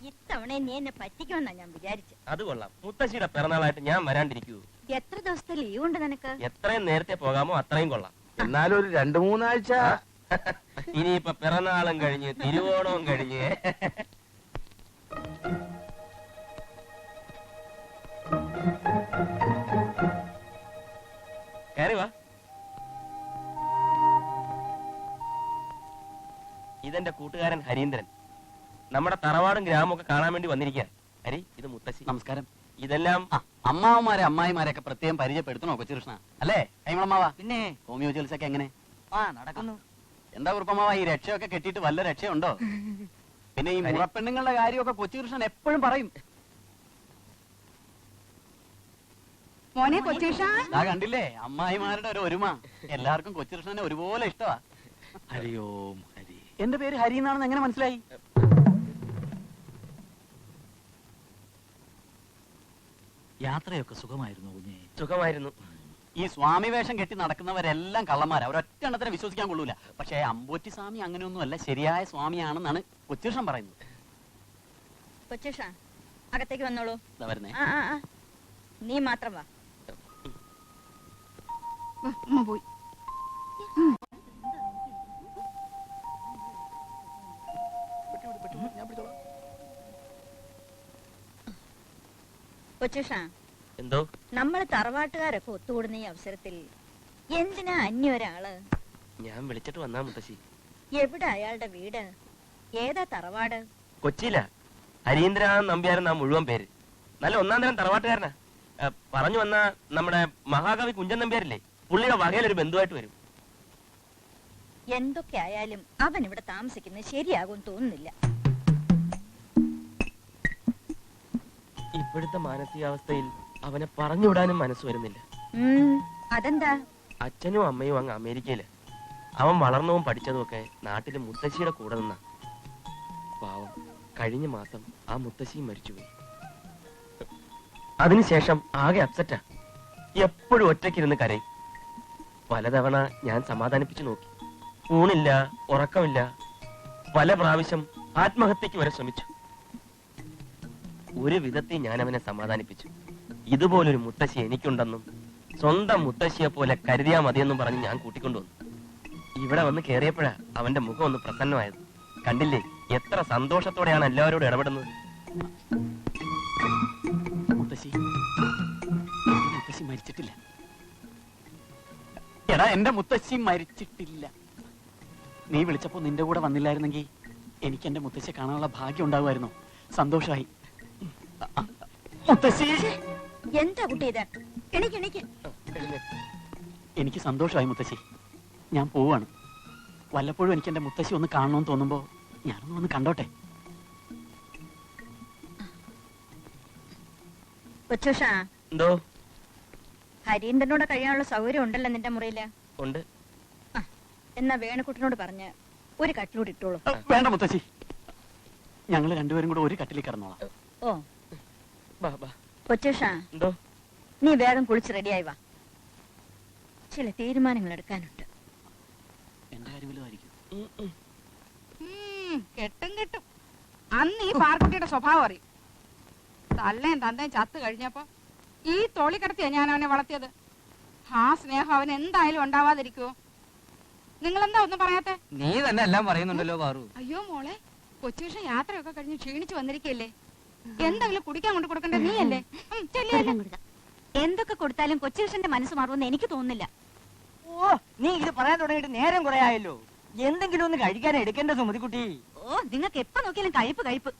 ഇത്തവണ നീ എന്നെ പറ്റിക്കുമെന്നാ ഞാൻ വിചാരിച്ചു. അത് കൊള്ളാം. മുത്തശ്ശിയുടെ പിറന്നാളായിട്ട് ഞാൻ വരാണ്ടിരിക്കൂ. എത്ര ദിവസത്തെ ലീവ് ഉണ്ട് നിനക്ക്? എത്രയും നേരത്തെ പോകാമോ അത്രയും കൊള്ളാം. എന്നാലും ഒരു 2-3 ആഴ്ച. ഇനിയിപ്പൊ പിറന്നാളും കഴിഞ്ഞ് തിരുവോണവും കഴിഞ്ഞ് കയറി വാ. ഇതെന്റെ കൂട്ടുകാരൻ ഹരീന്ദ്രൻ. നമ്മുടെ തറവാടും ഗ്രാമമൊക്കെ കാണാൻ വേണ്ടി വന്നിരിക്കുക. ഹരി, ഇത് മുത്തശ്ശി. നമസ്കാരം. ഇതെല്ലാം അമ്മാവന്മാരെ അമ്മായിമാരെയൊക്കെ പ്രത്യേകം പരിചയപ്പെടുത്തണോ കൊച്ചുകൃഷ്ണ? അല്ലേ കൈമളമാവ? പിന്നെ ഹോമിയോ ചികിത്സയൊക്കെ എങ്ങനെ നടക്കുന്നു? എന്താ കുറുപ്പമാവ, ഈ രക്ഷയൊക്കെ കെട്ടിയിട്ട് വല്ല രക്ഷയുണ്ടോ? പിന്നെ ഈ മുറപ്പെണ്ണുങ്ങളുടെ കാര്യമൊക്കെ കൊച്ചുകൃഷ്ണൻ എപ്പോഴും പറയും. മോനെ കൊച്ചുകൃഷ്ണ, കണ്ടില്ലേ അമ്മായിമാരുടെ ഒരു ഒരുമ. എല്ലാവർക്കും കൊച്ചുകൃഷ്ണനെ ഒരുപോലെ ഇഷ്ടമാ. ഹരിയോം ഹരി. എന്റെ പേര് ഹരി എന്നാണെന്ന് എങ്ങനെ മനസ്സിലായി? യാത്രയൊക്കെ സുഖമായിരുന്നു കുഞ്ഞേ? സുഖമായിരുന്നു. ഈ സ്വാമി വേഷം കെട്ടി നടക്കുന്നവരെല്ലാം കള്ളന്മാരാ. അവരൊറ്റ എണ്ണത്തിനെ വിശ്വസിക്കാൻ കൊള്ളൂല. പക്ഷേ അമ്പോറ്റി സ്വാമി അങ്ങനെയൊന്നുമല്ല, ശരിയായ സ്വാമിയാണെന്നാണ് കൊച്ചുകൃഷ്ണൻ പറയുന്നത്. കൊച്ചുഷ, അകത്തേക്ക് വന്നോളൂ. വരുന്നേ. നീ മാത്രം വാ. അമ്മ പോയി. കൊച്ചുഷ, എന്തോ? നമ്മള് തറവാട്ടുകാരൊക്കെ ഒത്തുകൂടുന്ന ഈ അവസരത്തിൽ എന്തിനാ അന്യൊരാള്? ഞാൻ വിളിച്ചിട്ട് വന്നാ മുത്തശ്ശി. എവിടെ അയാളുടെ വീട്? ഏതാ തറവാട്? കൊച്ചിയില. ഹരീന്ദ്രനാഥ് നമ്പ്യാരെന്നാ മുഴുവൻ പേര്. നല്ല ഒന്നാം തരം തറവാട്ടുകാരനാ. പറഞ്ഞു വന്ന നമ്മുടെ മഹാകവി കുഞ്ചൻ നമ്പ്യാരില്ലേ, പുള്ളിയുടെ വകയിലൊരു ബന്ധുവായിട്ട് വരും. എന്തൊക്കെ ആയാലും അവൻ ഇവിടെ താമസിക്കുന്നത് ശരിയാകും തോന്നുന്നില്ല. ഇപ്പോഴത്തെ മാനസികാവസ്ഥയിൽ അവനെ പറഞ്ഞുവിടാനും മനസ്സ് വരുന്നില്ല. അതെന്താ? അച്ഛനും അമ്മയും അങ്ങ് അമേരിക്കയില്. അവൻ വളർന്നതും പഠിച്ചതും ഒക്കെ നാട്ടിലെ മുത്തശ്ശിയുടെ കൂടെ നിന്നാ. പാവം, കഴിഞ്ഞ മാസം ആ മുത്തശ്ശിയും മരിച്ചുപോയി. അതിനുശേഷം ആകെ അപ്സെറ്റാ. എപ്പോഴും ഒറ്റയ്ക്കിരുന്ന് കരയും. പലതവണ ഞാൻ സമാധാനിപ്പിച്ചു നോക്കി. ഊണില്ല, ഉറക്കമില്ല. പല പ്രാവശ്യം ആത്മഹത്യക്ക് വരെ ശ്രമിച്ചു. ഒരു വിധത്തിൽ ഞാൻ അവനെ സമാധാനിപ്പിച്ചു. ഇതുപോലൊരു മുത്തശ്ശി എനിക്കുണ്ടെന്നും സ്വന്തം മുത്തശ്ശിയെ പോലെ കരുതിയാ മതിയെന്നും പറഞ്ഞ് ഞാൻ കൂട്ടിക്കൊണ്ടുവന്നു. ഇവിടെ വന്ന് കയറിയപ്പോഴാ അവന്റെ മുഖം ഒന്ന് പ്രസന്നമായത്. കണ്ടില്ലേ എത്ര സന്തോഷത്തോടെയാണ് എല്ലാവരോടും ഇടപെടുന്നത്. മുത്തശ്ശി മരിച്ചിട്ടില്ല. എടാ, എന്റെ മുത്തശ്ശി മരിച്ചിട്ടില്ല. നീ വിളിച്ചപ്പോ നിന്റെ കൂടെ വന്നില്ലായിരുന്നെങ്കിൽ എനിക്ക് എന്റെ മുത്തശ്ശിയെ കാണാനുള്ള ഭാഗ്യം ഉണ്ടാകുമായിരുന്നു. സന്തോഷമായി. മുത്തശ്ശി, എന്താ കുട്ടി ഇത്? എനിക്ക് സന്തോഷമായി മുത്തശ്ശി. ഞാൻ പോവാണ്. വല്ലപ്പോഴും എനിക്ക് എന്റെ മുത്തശ്ശി ഒന്ന് കാണണമെന്ന് തോന്നുമ്പോ ഞാനൊന്ന് വന്ന് കണ്ടോട്ടെ. കൊച്ചുഷ, എന്തോ? ഹരീന്ദ്രനോട് കഴിയാനുള്ള സൗകര്യം ഉണ്ടല്ലോ നിന്റെ മുറിയില്? ഉണ്ട്. എന്നാ വേണുക്കുട്ടനോട് പറഞ്ഞ് ഒരു കട്ടിലൂടെ ഇട്ടോളൂ. വേണ്ട മുത്തശ്ശി, ഞങ്ങൾ രണ്ടുപേരും കൂടെ ഒരു കട്ടിലിൽ കിടന്നോളാം. ഓ കൊച്ചുഷ, എന്തോ? നീ വേഗം കുളിച്ച് റെഡിയായി വാ. ചില തീരുമാനങ്ങൾ എടുക്കാനുണ്ട്. എന്റെ കാര്യമായിരിക്കും. കെട്ടും കെട്ടും. അന്ന് ഈ പാർക്കുട്ടിയുടെ സ്വഭാവം അറിയും. തള്ളേം തന്തേം ചത്ത് കഴിഞ്ഞപ്പോ ഈ തോളി കിടത്തിയാ ഞാൻ അവനെ വളർത്തിയത്. ആ സ്നേഹം അവൻ എന്തായാലും ഉണ്ടാവാതിരിക്കുവോ? നിങ്ങളെന്താ ഒന്നും പറയാത്തെ? നീ തന്നെ എല്ലാം പറയുന്നുണ്ടല്ലോ പാറു. അയ്യോ മോളെ, കൊച്ചുവിഷം യാത്രയൊക്കെ കഴിഞ്ഞ് ക്ഷീണിച്ചു വന്നിരിക്കല്ലേ. എന്തെങ്കിലും കുടിക്കാൻ കൊണ്ട് കൊടുക്കണ്ടേ നീയല്ലേ? എന്തൊക്കെ കൊടുത്താലും കൊച്ചുകൃഷ്ണന്റെ മനസ്സ് മാറുമെന്ന് എനിക്ക് തോന്നുന്നില്ല. ഓ, നീ ഇത് പറയാൻ തുടങ്ങിയിട്ട് നേരം കുറെ ആയല്ലോ. എന്തെങ്കിലും ഒന്ന് കഴിക്കാൻ എടുക്കേണ്ട സുമതിക്കുട്ടി. ഓ, നിങ്ങൾക്ക് എപ്പോ നോക്കിയാലും കഴിപ്പ്.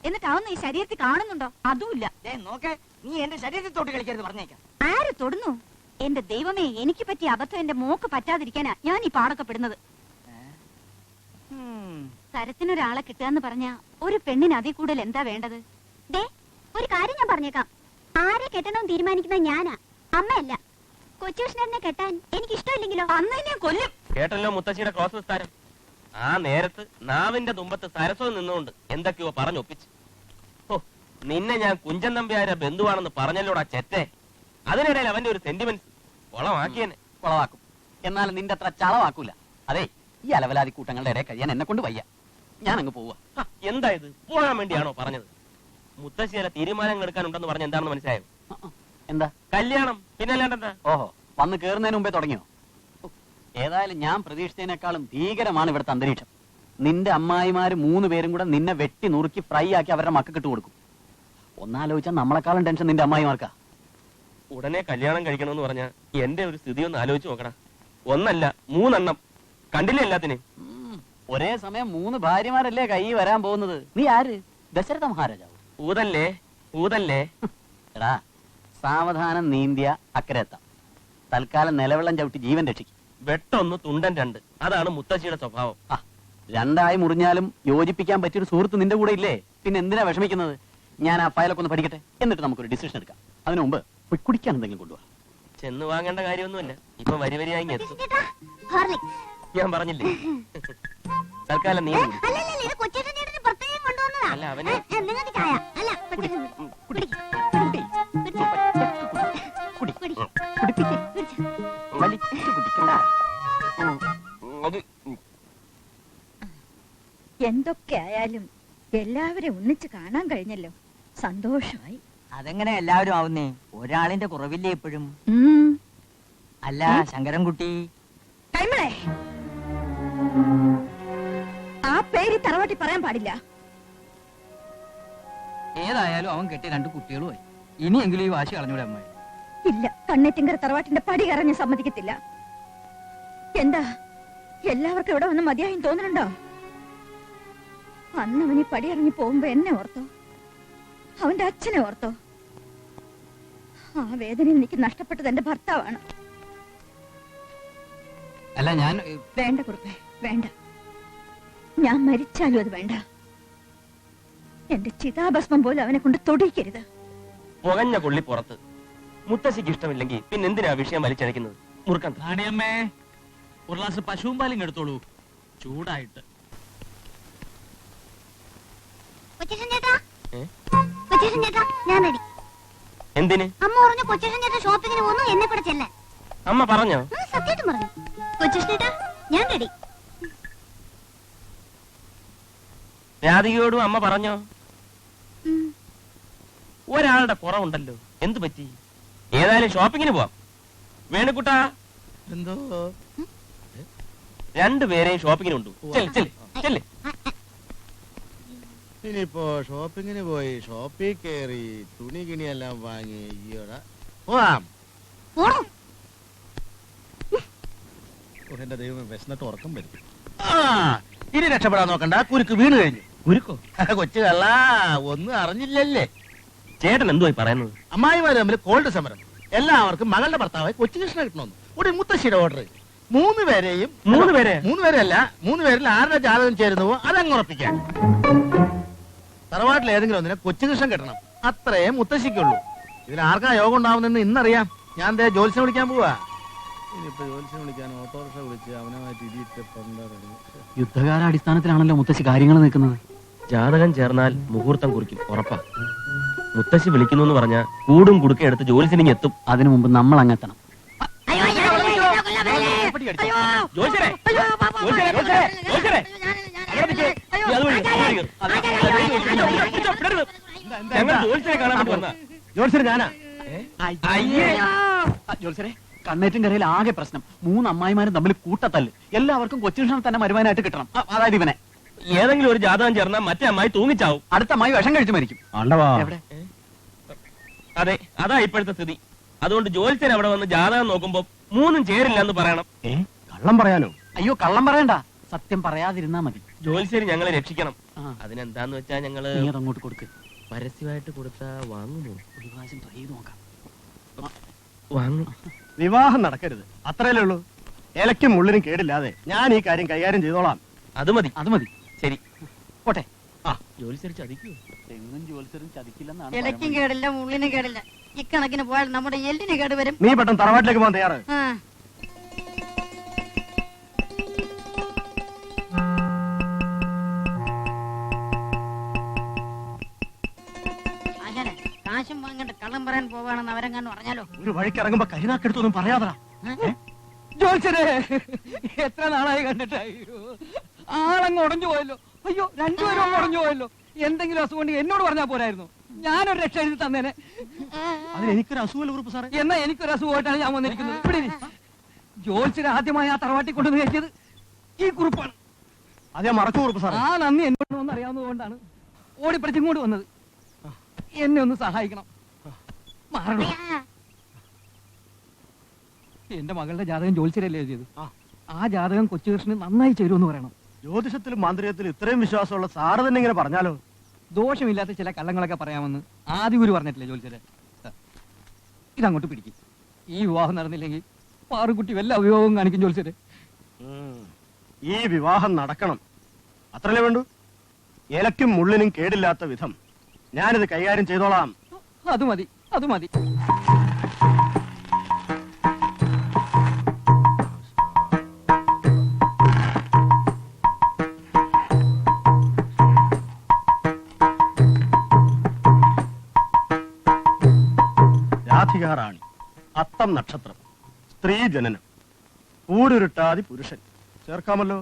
എന്നിട്ട് അതൊന്നും ഈ ശരീരത്തിൽ കാണുന്നുണ്ടോ? അതുമില്ല. നോക്കെ, നീ എന്റെ ശരീരത്തിൽ തൊട്ട് കളിക്കരുത് പറഞ്ഞേക്കാം. ആര് തൊടുന്നു? എന്റെ ദൈവമേ, എനിക്ക് പറ്റിയ അബദ്ധം എന്റെ മോക്ക് പറ്റാതിരിക്കാനാ ഞാൻ ഈ പാടൊക്കെ പെടുന്നത്. തരത്തിനൊരാളെ കിട്ടുകയെന്ന് പറഞ്ഞ ഒരു പെണ്ണിന് അതിൽ കൂടുതൽ എന്താ വേണ്ടത്? ഒരു കാര്യം ഞാൻ പറഞ്ഞേക്കാം. ആരെ കെട്ടണമെന്ന് തീരുമാനിക്കുന്നത് ഞാനാ, അമ്മയല്ല. കൊച്ചുകൃഷ്ണനെ കെട്ടാൻ എനിക്ക് ഇഷ്ടമില്ലെങ്കിലോ അന്ന് ഞാൻ കൊല്ലും. കേട്ടല്ലോ മുത്തശ്ശിയുടെ ക്രോസ് വിസ്താരം. ആ നേരത്ത് നാവിന്റെ തുമ്പത്ത് സരസ്വം നിന്നുകൊണ്ട് എന്തൊക്കെയോ പറഞ്ഞൊപ്പിച്ച്. ഓ, നിന്നെ ഞാൻ കുഞ്ചൻ നമ്പ്യാരെ ബന്ധുവാണെന്ന് പറഞ്ഞല്ലോടാ ചെറ്റേ. അതിനിടയിൽ അവന്റെ ഒരു സെന്റിമെന്റ്സ് കൊളമാക്കിയനെ. കൊളവാക്കും. എന്നാലും നിന്റെ അത്ര ചളവാക്കൂല. അതെ, ഈ അലവലാതി കൂട്ടങ്ങളുടെ ഇടയിൽ കഴിയാൻ എന്നെ കൊണ്ട് വയ്യ. ഞാൻ അങ്ങ് പോവാ. എന്താ ഇത്? പോകാൻ വേണ്ടിയാണോ പറഞ്ഞത്? മുത്തശ്ശിയുടെ തീരുമാനങ്ങൾ എടുക്കാനുണ്ടെന്ന് പറഞ്ഞ എന്താണെന്ന് മനസ്സിലായോ? എന്താ? കല്യാണം. പിന്നെ അല്ലാണ്ടെന്താ? ഓഹോ, വന്ന് കേറുന്നതിന് മുമ്പേ തുടങ്ങിയോ? ഏതായാലും ഞാൻ പ്രതീക്ഷിച്ചതിനേക്കാളും ഭീകരമാണ് ഇവിടുത്തെ അന്തരീക്ഷം. നിന്റെ അമ്മായിമാര് 3 പേരും കൂടെ നിന്നെ വെട്ടി നുറുക്കി ഫ്രൈ ആക്കി അവരുടെ മക്കൾക്ക് ഇട്ട് കൊടുക്കും. ഒന്നാലോചിച്ചാൽ നമ്മളെക്കാളും ടെൻഷൻ നിന്റെ അമ്മായിമാർക്കാ. ഉടനെ കല്യാണം കഴിക്കണമെന്ന് പറഞ്ഞ എന്റെ ഒരു സ്ഥിതി ഒന്ന് ആലോചിച്ച് നോക്കടാ. 1 അല്ല 3 എണ്ണം. കണ്ടില്ലേ എല്ലാത്തിനും? ഒരേ സമയം 3 ഭാര്യമാരല്ലേ കൈ വരാൻ പോകുന്നത്. നീ ആര്? ദശരഥ മഹാരാജാവ്. ഊതല്ലേ ഊതല്ലേ. എടാ, സാവധാനം നീന്തിയ അക്കരെത്താം. തൽക്കാലം നിലവെള്ളം ചവിട്ടി ജീവൻ രക്ഷിക്കും. വെട്ടൊന്ന് തുണ്ടൻ 2. അതാണ് മുത്തശ്ശിയുടെ സ്വഭാവം. രണ്ടായി മുറിഞ്ഞാലും യോജിപ്പിക്കാൻ പറ്റിയൊരു സുഹൃത്ത് നിന്റെ കൂടെ ഇല്ലേ? പിന്നെ എന്തിനാ വിഷമിക്കുന്നത്? ഞാൻ ആ ഫയലൊക്കെ ഒന്ന് പഠിക്കട്ടെ, എന്നിട്ട് നമുക്കൊരു ഡിസിഷൻ എടുക്കാം. അതിനു മുമ്പ് പോയി കുടിക്കാൻ എന്തെങ്കിലും കൊണ്ടുപോവാ. ചെന്ന് വാങ്ങേണ്ട കാര്യമൊന്നുമില്ല. ഇപ്പൊ വരി വരിയായി എത്തും. ചേട്ടാ, ഹോർലിക്സ്. ഞാൻ പറഞ്ഞില്ലേ. തൽക്കാലം നീ കുടി. അല്ലല്ലല്ല, ഇത് കൊച്ചേട്ടൻ ചേട്ടന് പ്രത്യേകം കൊണ്ടുവന്നതാ. അല്ല, അവന് നിങ്ങൾക്ക് ചായ. അല്ല, കൊച്ചേട്ടൻ കുടി. അത് എന്തൊക്കെ ആയാലും എല്ലാവരെയും ഒന്നിച്ച് കാണാൻ കഴിഞ്ഞല്ലോ. സന്തോഷമായി. അതെങ്ങനെ എല്ലാവരും ആവുന്നേ? ഒരാളിന്റെ കുറവില്ലേ എപ്പോഴും? അല്ല ശങ്കരൻകുട്ടി, കൈമളെ, ആ പേര് തറവാട്ടി പറയാൻ പാടില്ല. ഏതായാലും അവൻ കെട്ടിയ 2 കുട്ടികളുമായി. ഇനിയെങ്കിലും ഈ വാശി കളഞ്ഞൂടെ അമ്മായി? ഇല്ല, കണ്ണേറ്റിങ്കര തറവാട്ടിന്റെ പടി കറഞ്ഞ് സമ്മതിക്കത്തില്ല. എന്താ, എല്ലാവർക്കും ഇവിടെ വന്ന് മതിയായും തോന്നുന്നുണ്ടോ? അന്ന് അവൻ ഈ പടി ഇറങ്ങി പോകുമ്പോ എന്നെ ഓർത്തോ? അവന്റെ അച്ഛനെ ഓർത്തോ? ആ വേദന എനിക്ക് നഷ്ടപ്പെട്ടത് എന്റെ ഭർത്താവാണ്. അല്ല ഞാൻ വേണ്ട കുറുപ്പേ, വേണ്ട. ഞാൻ മരിച്ചാലും അത് വേണ്ട. എന്റെ ചിതാഭസ്മം പോലും അവനെ കൊണ്ട് തൊടിക്കരുത്. പുകഞ്ഞ കൊള്ളി പുറത്ത്. മുത്തശ്ശിക്ക് ഇഷ്ടമില്ലെങ്കിൽ പിന്നെ എന്തിനാ വിഷയം വലിച്ചഴക്കുന്നത്? മുറുക്കാൻ റാണിയമ്മേ, ഒരു ഗ്ലാസ് പശുവും പാലും എടുത്തോളൂ, ചൂടായിട്ട്. കൊച്ചേട്ടൻ ചേട്ടാ, കൊച്ചേട്ടൻ ചേട്ടാ, ഞാൻ റെഡി. എന്തിന്? അമ്മ പറഞ്ഞു കൊച്ചേട്ടൻ ചേട്ടൻ ഷോപ്പിങ്ങിന് പോകുന്നു, എന്നെ കൂടെ ചെല്ലാൻ. അമ്മ പറഞ്ഞോ? സത്യമായിട്ടും പറഞ്ഞു. കൊച്ചേട്ടൻ ചേട്ടാ, ഞാൻ റെഡി. രാധികയോടും അമ്മ പറഞ്ഞോ? ഒരാളുടെ കുറവുണ്ടല്ലോ, എന്തു പറ്റി? ഏതായാലും ഷോപ്പിങ്ങിന് പോവാം. വേണുക്കുട്ടാ, എന്തോ 2 പേരെയും ഷോപ്പിങ്ങിന് കൊണ്ടു. ചെല്ല്. ഇനിയിപ്പോ ഷോപ്പിങ്ങിന് പോയി ഷോപ്പിൽ കയറി തുണി കിണിയെല്ലാം വാങ്ങി ഈയോടെ പോവാം. പോണോ? എന്റെ ദൈവം വിശന്നിട്ട് ഉറക്കം വരും. ഇനി രക്ഷപ്പെടാൻ നോക്കണ്ട, കുരുക്ക് വീണ് കഴിഞ്ഞു. കുരുക്കോ? കൊച്ചു കള്ള ഒന്നും അറിഞ്ഞില്ലല്ലേ. ചേട്ടൻ എന്തുവായി പറയുന്നത്? അമ്മായിമാര് തമ്മിൽ കോൾഡ് സമരം. എല്ലാവർക്കും മകളുടെ ഭർത്താവായി കൊച്ചുകൃഷ്ണ കിട്ടണമെന്ന് ഒരു മുത്തശ്ശിയുടെ ഓർഡർ. 3 പേരെയും 3 പേരെ? 3 പേരല്ല, 3 പേരിൽ ആരുടെ ജാതകം ചേരുന്നുവോ അതങ്ങ് ഉറപ്പിക്കാൻ. തറവാട്ടിൽ ഏതെങ്കിലും ഒന്നിനെ കൊച്ചുകൃഷ്ണൻ കിട്ടണം, അത്രേ മുത്തശ്ശിക്കുള്ളൂ. ഇതിൽ ആർക്കാ യോഗം ഉണ്ടാവുന്നെന്ന് ഇന്നറിയാം. ഞാൻ ദേ ജോത്സ്യനെ വിളിക്കാൻ പോവാ. ഇനിയിപ്പോ ജോത്സ്യനെ വിളിക്കാൻ ഓട്ടോറിക്ഷ വിളിച്ച് അവനുമായിട്ട് ഇടിയിട്ട് യുദ്ധകാലാടിസ്ഥാനത്തിലാണല്ലോ മുത്തശ്ശി കാര്യങ്ങൾ നിൽക്കുന്നത്. ജാതകം ചേർന്നാൽ മുഹൂർത്തം കുറിക്കും, ഉറപ്പാ. മുത്തശ്ശി വിളിക്കുന്നു എന്ന് പറഞ്ഞാൽ കൂടും കുടുക്ക എടുത്ത് ജോലിസിനിങ് എത്തും. അതിനു മുമ്പ് നമ്മൾ അങ്ങെത്തണം. ജോലിസരെ, ജോലിസരെ, ജോലിസരെ, അവിടെ നിൽക്ക്. നീ അതുവഴി, അതുവഴി കേറ്. വിടരുത്. ഞങ്ങൾ ജോലിസരെ കാണാൻ വേണ്ടി വന്നാ. ജോത്സ്യൻ ഞാനാ. അയ്യേ, ജോത്സരെ, കണ്ണേറ്റും കരയിൽ ആകെ പ്രശ്നം. 3 അമ്മായിമാരും തമ്മിൽ കൂട്ടത്തല്ല്. എല്ലാവർക്കും കൊച്ചുകൃഷ്ണൻ തന്നെ മരുമാനായിട്ട് കിട്ടണം. അതായത് ഇവനെ. ഏതെങ്കിലും ഒരു ജാതകം ചേർന്നാൽ മറ്റേ അമ്മായി തൂങ്ങിച്ചാവും. അടുത്ത അമ്മായി വിഷം കഴിച്ചു മരിക്കും. എവിടെ? അതെ, അതാ ഇപ്പോഴത്തെ സ്ഥിതി. അതുകൊണ്ട് ജോലിസൻ അവിടെ വന്ന് ജാതകം നോക്കുമ്പോ 3 ചേരില്ല എന്ന് പറയണം. കള്ളം പറയാനോ? അയ്യോ, കള്ളം പറയണ്ട, സത്യം പറയാതിരുന്നാ മതി. ജോലിസേരി ഞങ്ങളെ രക്ഷിക്കണം. ആ. അതിനെന്താന്ന് വെച്ചാ ഞങ്ങള് നീ അതങ്ങോട്ട് കൊടുക്ക്. പരസ്യമായിട്ട് കൊടുത്താ വാങ്ങുമോ? ഒരു പ്രാവശ്യം ട്രൈ ചെയ്ത് നോക്കാം. വാങ്ങും. വിവാഹം നടക്കരുത്, അത്രയല്ലേ ഉള്ളൂ. ഇലയ്ക്കും മുള്ളിനും കേടില്ലാതെ ഞാൻ ഈ കാര്യം കൈകാര്യം ചെയ്തോളാം. അത് മതി. അത് മതി. ശരി, പോട്ടെ. ജോലിസേരി ചതിക്കൂ. തെങ്ങും ജോത്സരും ചതിക്കില്ലെന്നാണ് ഇലയ്ക്കും കേടില്ല, മുള്ളിനും കേടില്ല. ഇക്കണക്കിന് പോയാൽ നമ്മുടെ എല്ലിന് കേട് വരും. നീ പെട്ടെന്ന് തറവാട്ടിലേക്ക് പോകാൻ തയ്യാറ്? അങ്ങനെ കാശും വാങ്ങേണ്ട കള്ളം പറയാൻ പോവാണെന്ന് അവരെങ്ങാനും പറഞ്ഞാലോ? ഒരു വഴിക്ക് ഇറങ്ങുമ്പോ കരിനാക്കെടുത്തൊന്നും പറയാതാ. ജോത്സരെ, എത്ര നാളായി കണ്ടിട്ടായോ? ആളങ്ങ് ഉടഞ്ഞു പോയല്ലോ. അയ്യോ രണ്ടുപേരും പറഞ്ഞു പോയല്ലോ. എന്തെങ്കിലും അസുഖം ഉണ്ടെങ്കിൽ എന്നോട് പറഞ്ഞാൽ പോരായിരുന്നു, ഞാനൊരു രക്ഷ എഴുതി തന്നേനെ. അതിന് എനിക്കൊരു അസുഖമല്ല കുറുപ്പ് സാറേ. എന്നാ എനിക്കൊരു അസുഖമായിട്ടാണ് ഞാൻ വന്നിരിക്കുന്നത്. ഇവിടെ ഇരി. ജോത്സ്യനെ ആദ്യമായി ആ തറവാട്ടി കൊണ്ടുവന്ന് കയറ്റിയത് ഈ കുറിപ്പാണ്. അത് ഞാൻ മറച്ചു കുറുപ്പ് സാറേ. ആ നന്ദി എന്നോട് ഒന്ന് അറിയാവുന്നതുകൊണ്ടാണ് ഓടിപ്പടിച്ച് ഇങ്ങോട്ട് വന്നത്. എന്നെ ഒന്ന് സഹായിക്കണം. മാറണം. എന്റെ മകളുടെ ജാതകം ജോത്സ്യരല്ലേ എഴുതിയത്. ആ ജാതകം കൊച്ചുകൃഷ്ണന് നന്നായി ചേരുമെന്ന് പറയണം. ജ്യോതിഷത്തിലും മാന്ത്രികത്തിലും ഇത്രയും വിശ്വാസമുള്ള സാറ് തന്നെ ഇങ്ങനെ പറഞ്ഞാലോ? ദോഷമില്ലാത്ത ചില കള്ളങ്ങളൊക്കെ പറയാമെന്ന് ആദ്യ ഗുരു പറഞ്ഞിട്ടില്ലേ ജോത്സ്യരെ? ഇതങ്ങോട്ട് പിടിക്കും. ഈ വിവാഹം നടന്നില്ലെങ്കിൽ പാറുകുട്ടി വല്ല അഭിയോഗം കാണിക്കും ജോത്സ്യരെ. ഈ വിവാഹം നടക്കണം, അത്രല്ലേ വേണ്ടു. ഇലയ്ക്കും മുള്ളിനും കേടില്ലാത്ത വിധം ഞാനിത് കൈകാര്യം ചെയ്തോളാം. അത് മതി, അത് മതി. രാധികാറാണി, അത്തം നക്ഷത്രം, സ്ത്രീ ജനനം, ഊരുരുട്ടാതി പുരുഷൻ. ചേർക്കാമല്ലോ.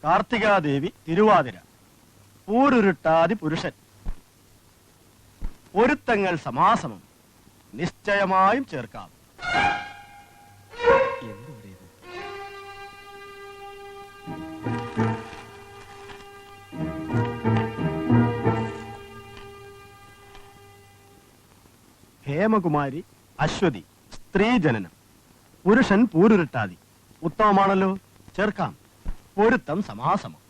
കാർത്തികാദേവി തിരുവാതിര, ഊരുരുട്ടാതി പുരുഷൻ. ഒരുത്തങ്ങൾ സമാസമം, നിശ്ചയമായും ചേർക്കാം. ഹേമകുമാരി, അശ്വതി, സ്ത്രീ ജനനം, പുരുഷൻ പൂരുരുട്ടാതി. ഉത്തമമാണല്ലോ, ചേർക്കാം. പൊരുത്തം സമാസമം.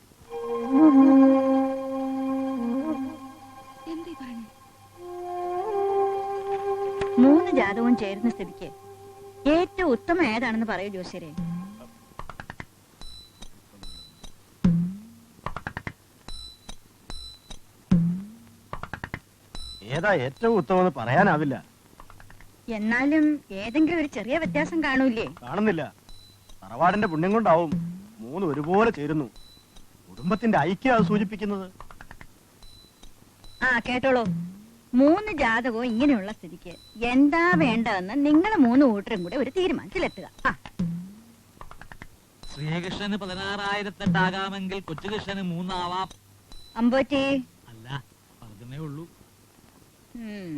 എന്തീ പറഞ്ഞു? 3 ജാതകവും ചേരുന്ന സ്ഥിതിക്ക് ഏറ്റവും ഉത്തമം ഏതാണെന്ന് പറയൂ ജോസ്യരെ. ഏതാ ഏറ്റവും ഉത്തമെന്ന് പറയാനാവില്ല. എന്നാലും ഏതെങ്കിലും ഒരു ചെറിയ വ്യത്യാസം കാണൂലേ? കാണുന്നില്ല. തറവാടിന്റെ പുണ്യം കൊണ്ടാവും 3 ഒരുപോലെ ചേരുന്നു. കുടുംബത്തിന്റെ ഐക്യം അത് സൂചിപ്പിക്കുന്നത്. ആ കേട്ടോളൂ, 3 ജാതകവും ഇങ്ങനെയുള്ള സ്ഥിതിക്ക് എന്താ വേണ്ടതെന്ന് നിങ്ങൾ 3 കൂട്ടരും കൂടെ ഒരു തീരുമാനത്തിലെത്തുക. ശ്രീകൃഷ്ണന് 16,008 കൊച്ചുകൃഷ്ണന് 3 ആവാം. അമ്പോറ്റി അല്ല, പറഞ്ഞേ ഉള്ളൂ. ഉം